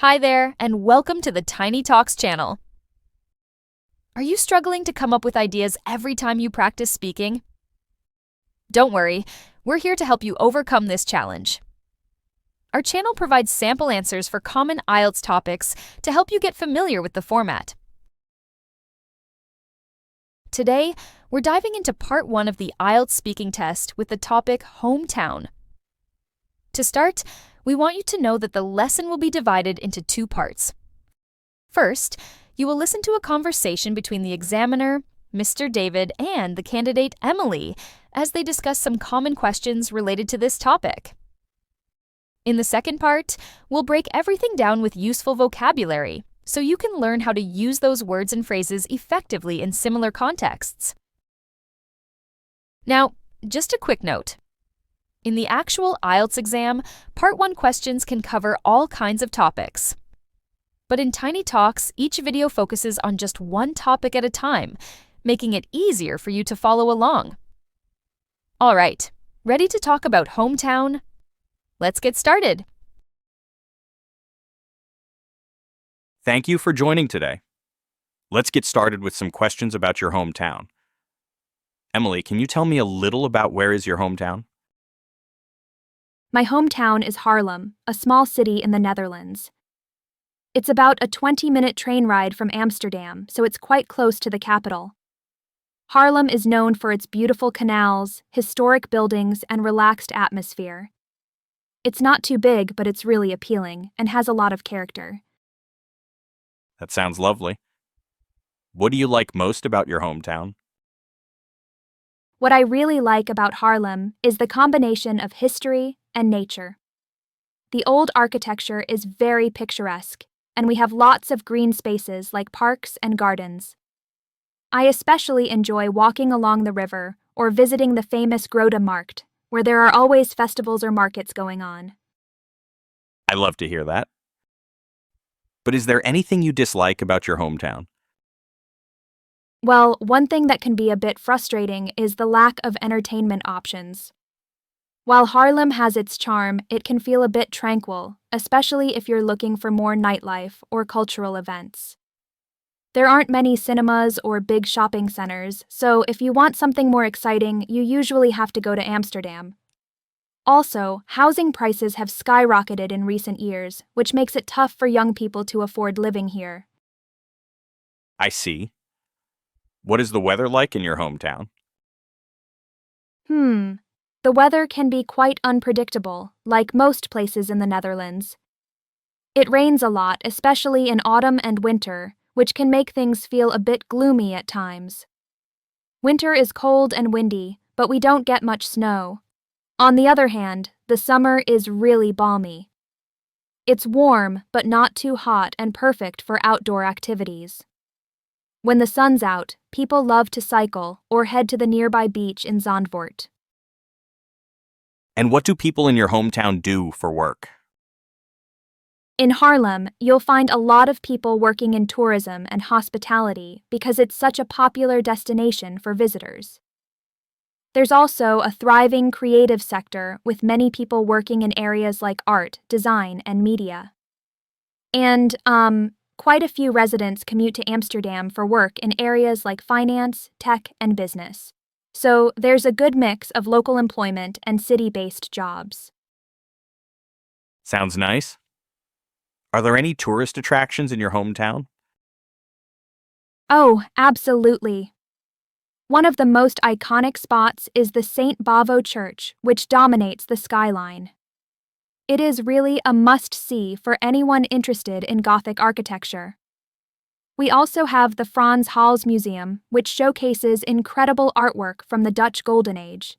Hi there, and welcome to the Tiny Talks channel. Are you struggling to come up with ideas every time you practice speaking? Don't worry, we're here to help you overcome this challenge. Our channel provides sample answers for common IELTS topics to help you get familiar with the format. Today, we're diving into part 1 of the IELTS speaking test with the topic hometown. To start, we want you to know that the lesson will be divided into 2 parts. First, you will listen to a conversation between the examiner, Mr. David, and the candidate Emily as they discuss some common questions related to this topic. In the second part, we'll break everything down with useful vocabulary so you can learn how to use those words and phrases effectively in similar contexts. Now, just a quick note. In the actual IELTS exam, Part 1 questions can cover all kinds of topics. But in Tiny Talks, each video focuses on just one topic at a time, making it easier for you to follow along. All right, ready to talk about hometown? Let's get started. Thank you for joining today. Let's get started with some questions about your hometown. Emily, can you tell me a little about where is your hometown? My hometown is Haarlem, a small city in the Netherlands. It's about a 20-minute train ride from Amsterdam, so it's quite close to the capital. Haarlem is known for its beautiful canals, historic buildings, and relaxed atmosphere. It's not too big, but it's really appealing and has a lot of character. That sounds lovely. What do you like most about your hometown? What I really like about Haarlem is the combination of history and nature. The old architecture is very picturesque, and we have lots of green spaces like parks and gardens. I especially enjoy walking along the river or visiting the famous Grote Markt, where there are always festivals or markets going on. I love to hear that. But is there anything you dislike about your hometown? Well, one thing that can be a bit frustrating is the lack of entertainment options. While Haarlem has its charm, it can feel a bit tranquil, especially if you're looking for more nightlife or cultural events. There aren't many cinemas or big shopping centers, so if you want something more exciting, you usually have to go to Amsterdam. Also, housing prices have skyrocketed in recent years, which makes it tough for young people to afford living here. I see. What is the weather like in your hometown? The weather can be quite unpredictable, like most places in the Netherlands. It rains a lot, especially in autumn and winter, which can make things feel a bit gloomy at times. Winter is cold and windy, but we don't get much snow. On the other hand, the summer is really balmy. It's warm, but not too hot and perfect for outdoor activities. When the sun's out, people love to cycle or head to the nearby beach in Zandvoort. And what do people in your hometown do for work? In Haarlem, you'll find a lot of people working in tourism and hospitality because it's such a popular destination for visitors. There's also a thriving creative sector with many people working in areas like art, design, and media. And, quite a few residents commute to Amsterdam for work in areas like finance, tech, and business. So there's a good mix of local employment and city-based jobs. Sounds nice. Are there any tourist attractions in your hometown? Oh, absolutely. One of the most iconic spots is the St. Bavo Church, which dominates the skyline. It is really a must-see for anyone interested in Gothic architecture. We also have the Frans Hals Museum, which showcases incredible artwork from the Dutch Golden Age.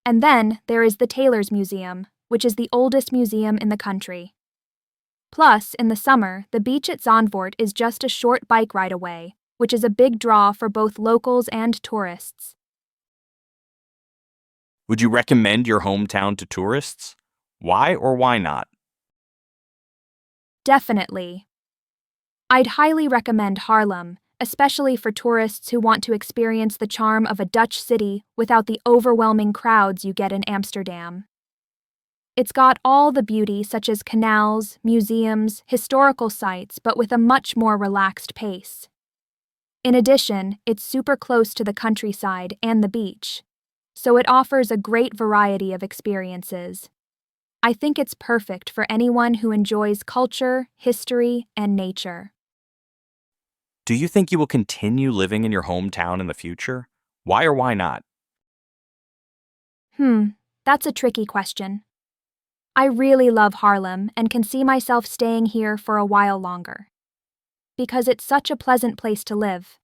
And then there is the Taylor's Museum, which is the oldest museum in the country. Plus, in the summer, the beach at Zandvoort is just a short bike ride away, which is a big draw for both locals and tourists. Would you recommend your hometown to tourists? Why or why not? Definitely. I'd highly recommend Haarlem, especially for tourists who want to experience the charm of a Dutch city without the overwhelming crowds you get in Amsterdam. It's got all the beauty, such as canals, museums, historical sites, but with a much more relaxed pace. In addition, it's super close to the countryside and the beach, so it offers a great variety of experiences. I think it's perfect for anyone who enjoys culture, history, and nature. Do you think you will continue living in your hometown in the future? Why or why not? That's a tricky question. I really love Harlem and can see myself staying here for a while longer, because it's such a pleasant place to live.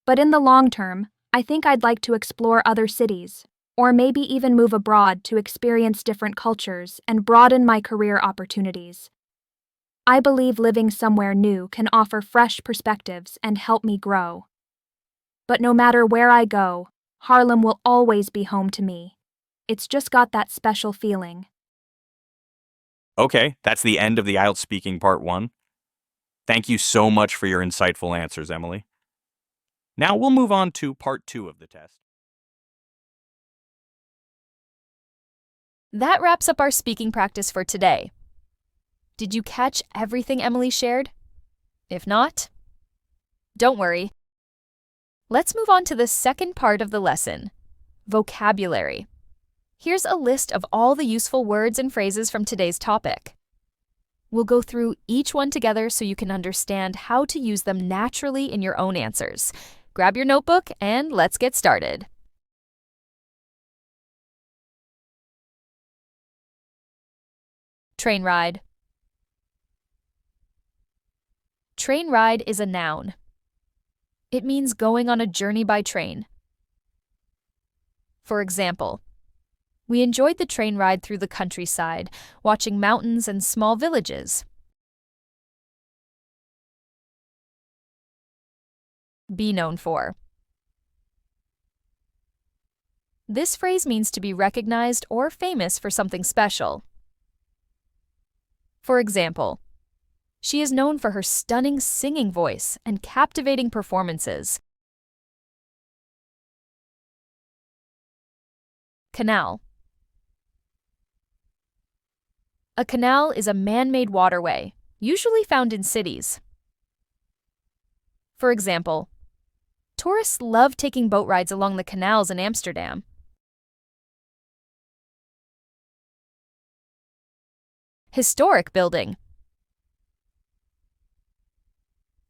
But in the long term, I think I'd like to explore other cities, or maybe even move abroad to experience different cultures and broaden my career opportunities. I believe living somewhere new can offer fresh perspectives and help me grow. But no matter where I go, Harlem will always be home to me. It's just got that special feeling. Okay, that's the end of the IELTS Speaking Part 1. Thank you so much for your insightful answers, Emily. Now we'll move on to Part 2 of the test. That wraps up our speaking practice for today. Did you catch everything Emily shared? If not, don't worry. Let's move on to the second part of the lesson, vocabulary. Here's a list of all the useful words and phrases from today's topic. We'll go through each one together so you can understand how to use them naturally in your own answers. Grab your notebook and let's get started. Train ride. Train ride is a noun. It means going on a journey by train. For example, we enjoyed the train ride through the countryside, watching mountains and small villages. Be known for. This phrase means to be recognized or famous for something special. For example, she is known for her stunning singing voice and captivating performances. Canal. A canal is a man-made waterway, usually found in cities. For example, tourists love taking boat rides along the canals in Amsterdam. Historic building.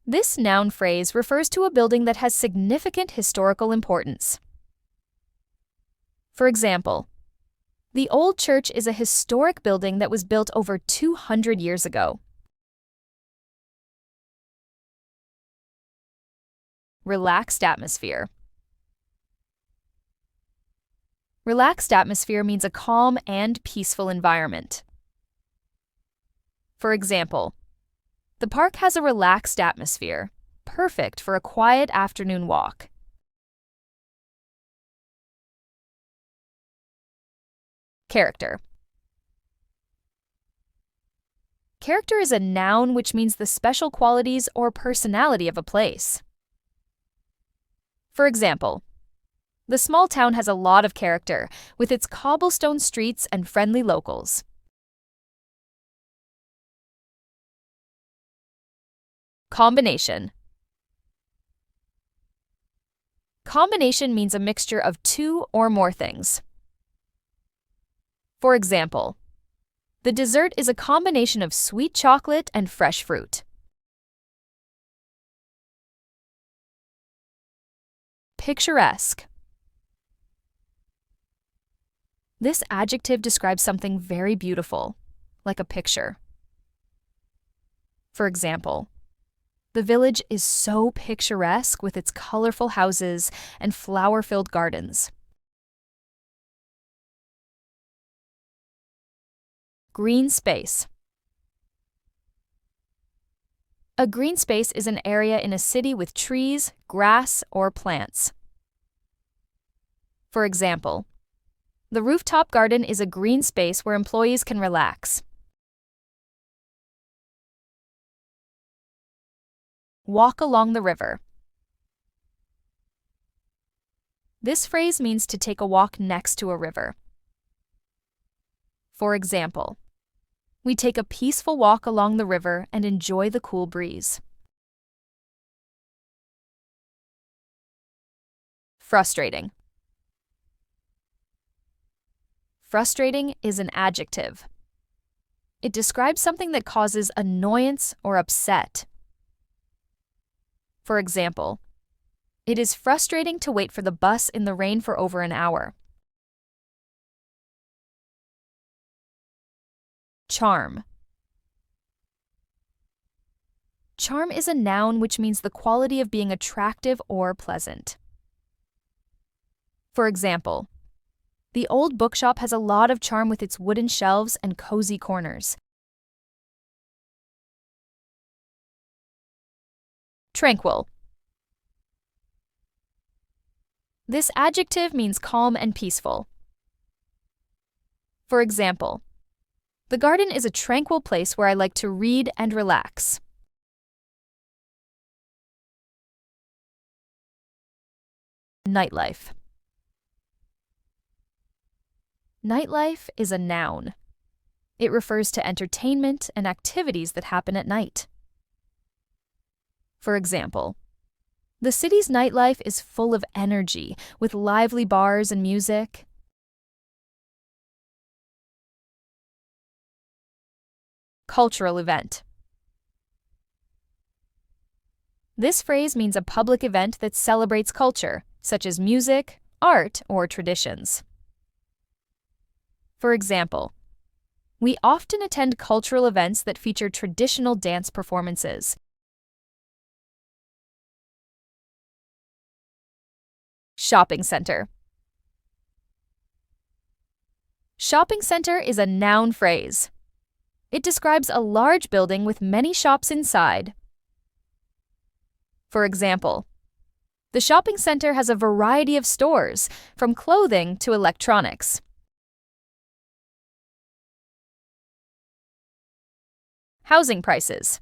This noun phrase refers to a building that has significant historical importance. For example, the old church is a historic building that was built over 200 years ago. Relaxed atmosphere. Relaxed atmosphere means a calm and peaceful environment. For example, the park has a relaxed atmosphere, perfect for a quiet afternoon walk. Character. Character is a noun which means the special qualities or personality of a place. For example, the small town has a lot of character, with its cobblestone streets and friendly locals. Combination. Combination means a mixture of two or more things. For example, the dessert is a combination of sweet chocolate and fresh fruit. Picturesque. This adjective describes something very beautiful, like a picture. For example, the village is so picturesque with its colorful houses and flower-filled gardens. Green space. A green space is an area in a city with trees, grass, or plants. For example, the rooftop garden is a green space where employees can relax. Walk along the river. This phrase means to take a walk next to a river. For example, we take a peaceful walk along the river and enjoy the cool breeze. Frustrating. Frustrating is an adjective. It describes something that causes annoyance or upset. For example, it is frustrating to wait for the bus in the rain for over an hour. Charm. Charm is a noun which means the quality of being attractive or pleasant. For example, the old bookshop has a lot of charm with its wooden shelves and cozy corners. Tranquil. This adjective means calm and peaceful. For example, the garden is a tranquil place where I like to read and relax. Nightlife. Nightlife is a noun. It refers to entertainment and activities that happen at night. For example, the city's nightlife is full of energy, with lively bars and music. Cultural event. This phrase means a public event that celebrates culture, such as music, art, or traditions. For example, we often attend cultural events that feature traditional dance performances. Shopping center. Shopping center is a noun phrase. It describes a large building with many shops inside. For example, the shopping center has a variety of stores, from clothing to electronics. Housing prices.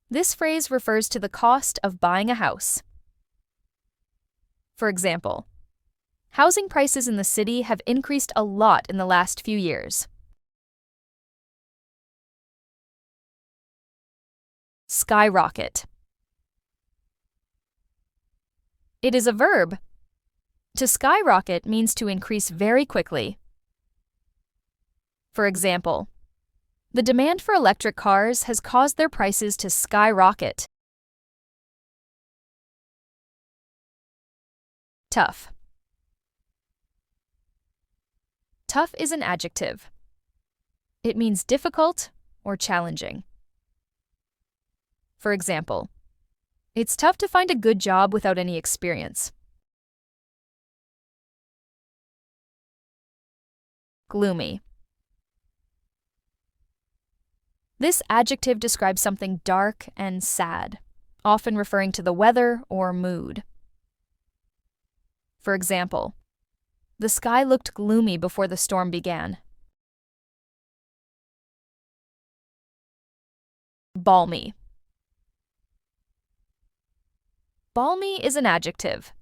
This phrase refers to the cost of buying a house. For example, housing prices in the city have increased a lot in the last few years. Skyrocket. It is a verb. To skyrocket means to increase very quickly. For example, the demand for electric cars has caused their prices to skyrocket. Tough. Tough is an adjective. It means difficult or challenging. For example, it's tough to find a good job without any experience. Gloomy. This adjective describes something dark and sad, often referring to the weather or mood. For example, the sky looked gloomy before the storm began. Balmy. Balmy is an adjective.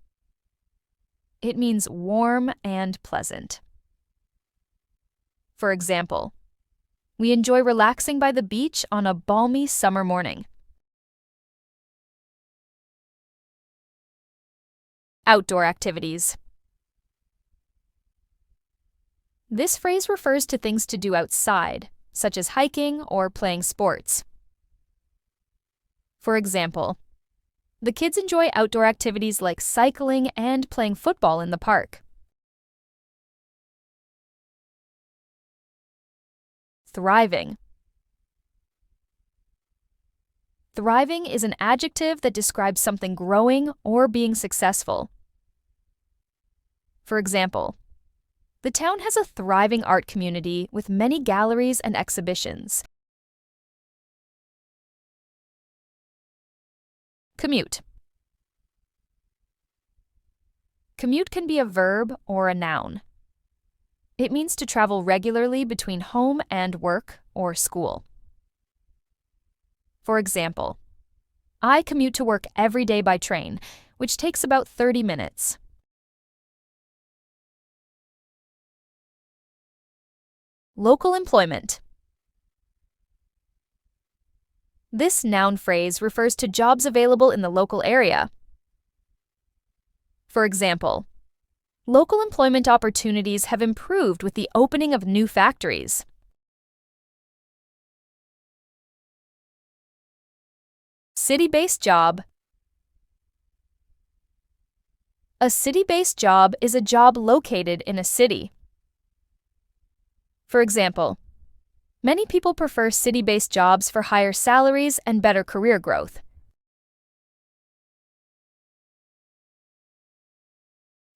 It means warm and pleasant. For example, we enjoy relaxing by the beach on a balmy summer morning. Outdoor activities. This phrase refers to things to do outside, such as hiking or playing sports. For example, the kids enjoy outdoor activities like cycling and playing football in the park. Thriving. Thriving is an adjective that describes something growing or being successful. For example, the town has a thriving art community with many galleries and exhibitions. Commute. Commute can be a verb or a noun. It means to travel regularly between home and work or school. For example, I commute to work every day by train, which takes about 30 minutes. Local employment. This noun phrase refers to jobs available in the local area. For example, local employment opportunities have improved with the opening of new factories. City-based job. A city-based job is a job located in a city. For example, many people prefer city-based jobs for higher salaries and better career growth.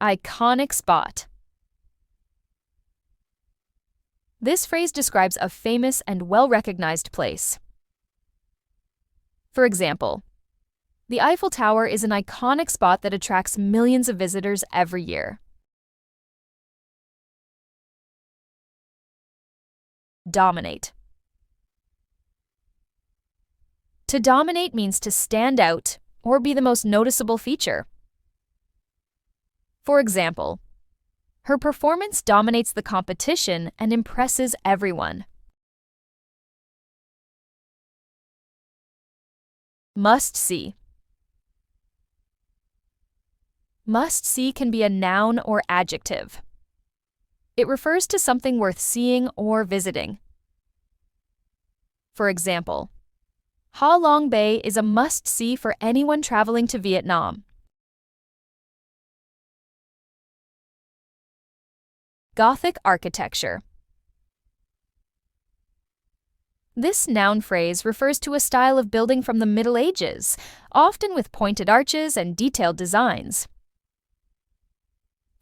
Iconic spot. This phrase describes a famous and well-recognized place. For example, the Eiffel Tower is an iconic spot that attracts millions of visitors every year. Dominate. To dominate means to stand out or be the most noticeable feature. For example, her performance dominates the competition and impresses everyone. Must see. Must see can be a noun or adjective. It refers to something worth seeing or visiting. For example, Ha Long Bay is a must-see for anyone traveling to Vietnam. Gothic architecture. This noun phrase refers to a style of building from the Middle Ages, often with pointed arches and detailed designs.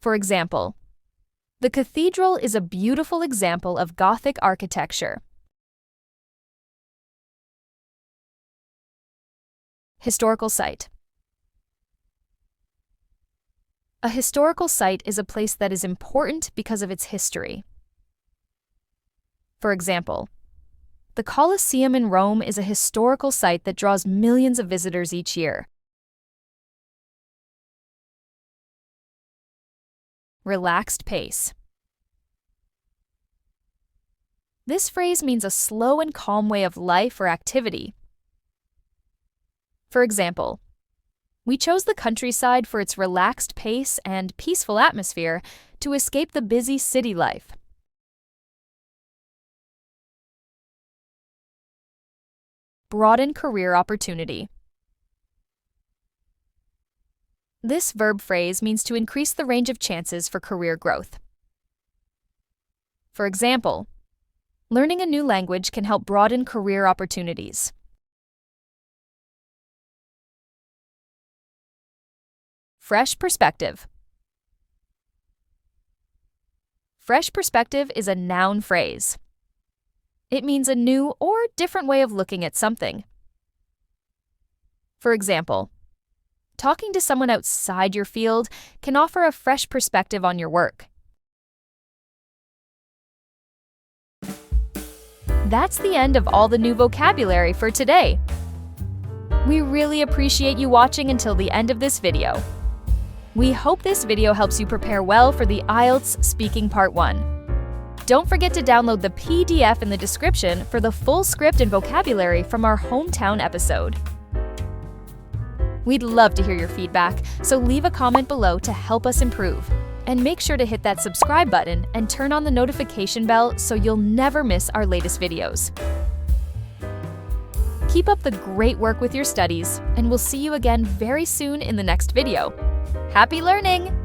For example, the cathedral is a beautiful example of Gothic architecture. Historical site. A historical site is a place that is important because of its history. For example, the Colosseum in Rome is a historical site that draws millions of visitors each year. Relaxed pace. This phrase means a slow and calm way of life or activity. For example, we chose the countryside for its relaxed pace and peaceful atmosphere to escape the busy city life. Broaden career opportunity. This verb phrase means to increase the range of chances for career growth. For example, learning a new language can help broaden career opportunities. Fresh perspective. Fresh perspective is a noun phrase. It means a new or different way of looking at something. For example, talking to someone outside your field can offer a fresh perspective on your work. That's the end of all the new vocabulary for today. We really appreciate you watching until the end of this video. We hope this video helps you prepare well for the IELTS Speaking Part 1. Don't forget to download the PDF in the description for the full script and vocabulary from our hometown episode. We'd love to hear your feedback, so leave a comment below to help us improve. And make sure to hit that subscribe button and turn on the notification bell so you'll never miss our latest videos. Keep up the great work with your studies, and we'll see you again very soon in the next video. Happy learning!